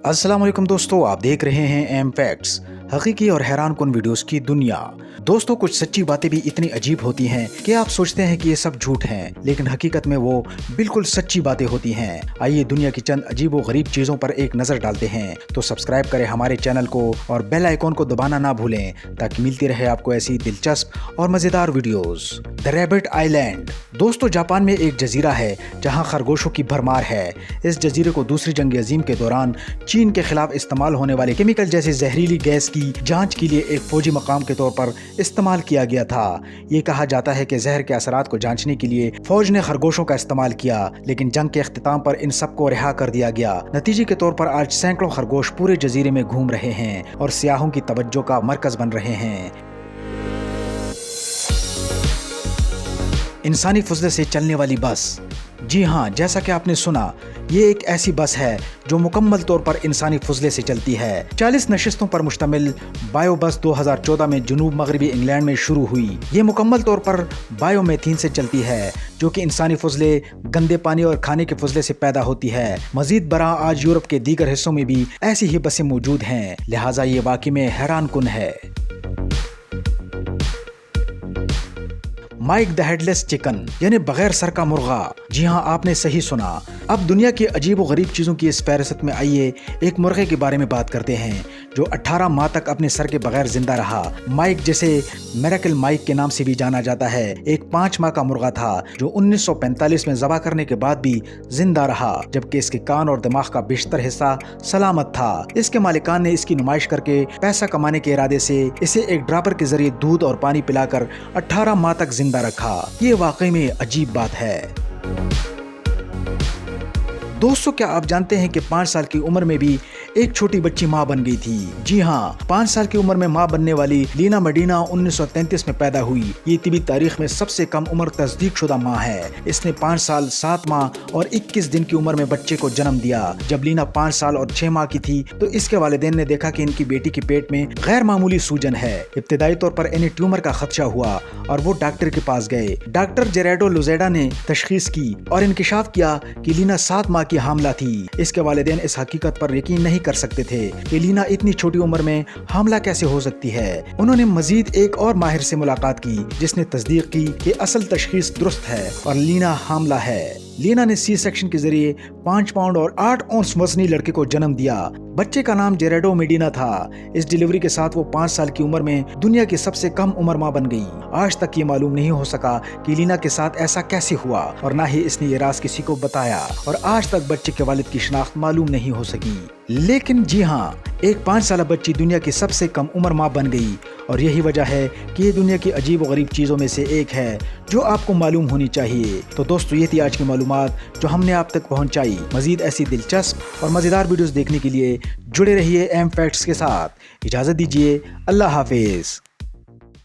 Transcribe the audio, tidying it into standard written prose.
अस्सलाम वालेकुम दोस्तों, आप देख रहे हैं एम फैक्ट्स, हकीकी और हैरान कुन वीडियोस की दुनिया। दोस्तों, कुछ सच्ची बातें भी इतनी अजीब होती हैं कि आप सोचते हैं कि ये सब झूठ हैं, लेकिन हकीकत में वो बिल्कुल सच्ची बातें होती हैं। आइए दुनिया की चंद अजीब व गरीब चीजों पर एक नजर डालते हैं। तो सब्सक्राइब करें हमारे चैनल को और बेल आइकॉन को दबाना ना भूलें ताकि मिलती रहे आपको ऐसी दिलचस्प और मजेदार वीडियोस। The rabbit island. दोस्तों, जापान में एक जजीरा है जहाँ खरगोशों की भरमार है। इस जजीरे को दूसरी जंग अजीम के दौरान चीन के खिलाफ इस्तेमाल होने वाले केमिकल जैसे जहरीली गैस की जांच के लिए एक फौजी मकाम के तौर पर इस्तेमाल किया गया था। ये कहा जाता है कि जहर के असरात को जांचने के लिए फौज ने खरगोशों का इस्तेमाल किया, लेकिन जंग के अख्तिताम पर इन सबको रिहा कर दिया गया। नतीजे के तौर पर आज सैकड़ों खरगोश पूरे जजीरे में घूम रहे हैं और सियाहों की तवज्जो का मरकज बन रहे हैं। इंसानी फुजले से चलने वाली बस। जी हाँ, जैसा कि आपने सुना, ये एक ऐसी बस है जो मुकम्मल तौर पर इंसानी फुजले से चलती है। 40 नशिस्तों पर मुश्तमिल बायो बस 2014 में जनूब मगरबी इंग्लैंड में शुरू हुई। ये मुकम्मल तौर पर बायोमेथीन से चलती है, जो कि इंसानी फुजले, गंदे पानी और खाने के फुजले से पैदा होती है। मजीद बरा आज यूरोप के दीगर हिस्सों में भी ऐसी ही बसें मौजूद हैं, लिहाजा ये वाकई में हैरान कुन है। माइक द हेडलेस चिकन, यानी बगैर सर का मुर्गा। जी हाँ, आपने सही सुना। अब दुनिया की अजीब व गरीब चीज़ों की इस फहरिस्त में आइए एक मुर्गे के बारे में बात करते हैं जो 18 माह तक अपने सर के बगैर जिंदा रहा। माइक, जिसे मिरेकल माइक के नाम से भी जाना जाता है, एक 5 माह का मुर्गा था जो 1945 में ज़बा करने के बाद भी जिंदा रहा, जबकि इसके कान और दिमाग का बेशतर हिस्सा सलामत था। इसके मालिकान ने इसकी नुमाइश करके पैसा कमाने के इरादे से इसे एक ड्रापर के जरिए दूध और पानी पिलाकर 18 माह तक जिंदा रखा। ये वाकई में अजीब बात है। दोस्तों, क्या आप जानते हैं कि 5 साल की उम्र में भी एक छोटी बच्ची मां बन गई थी? जी हाँ, 5 साल की उम्र में मां बनने वाली लीना मेडिना 1933 में पैदा हुई। ये तिबी तारीख में सबसे कम उम्र तस्दीक शुदा मां है। इसने 5 साल 7 माह और 21 दिन की उम्र में बच्चे को जन्म दिया। जब लीना 5 साल और 6 माह की थी तो इसके वालिदैन ने देखा कि इनकी बेटी के पेट में गैर मामूली सूजन है। इब्तिदाई तौर पर इन्हें ट्यूमर का खदशा हुआ और वो डॉक्टर के पास गए। डॉक्टर जेरेडो लुजेडा ने तशखीस की और इंकिशाफ किया कि लीना 7 माह की हामला थी। इसके वालिदैन इस हकीकत पर यकीन नहीं कर सकते थे कि लीना इतनी छोटी उम्र में हामला कैसे हो सकती है। उन्होंने मजीद एक और माहिर से मुलाकात की जिसने तस्दीक की कि असल तशखीस दुरुस्त है और लीना हामला है। लीना ने सी सेक्शन के जरिए 5 पाउंड और 8 औंस वजनी लड़के को जन्म दिया। बच्चे का नाम जेरेडो मेडिना था। इस डिलीवरी के साथ वो 5 साल की उम्र में दुनिया की सबसे कम उम्र मां बन गई। आज तक ये मालूम नहीं हो सका कि लीना के साथ ऐसा कैसे हुआ और ना ही इसने ये राज किसी को बताया और आज तक बच्चे के वालिद की शिनाख्त मालूम नहीं हो सकी। लेकिन जी हाँ, एक 5 साल बच्ची दुनिया की सबसे कम उम्र मां बन गई और यही वजह है कि ये दुनिया की अजीब व गरीब चीज़ों में से एक है जो आपको मालूम होनी चाहिए। तो दोस्तों, ये थी आज की मालूमात जो हमने आप तक पहुंचाई। मजीद ऐसी दिलचस्प और मज़ेदार वीडियोस देखने के लिए जुड़े रहिए एम फैक्ट्स के साथ। इजाज़त दीजिए। अल्लाह हाफिज़।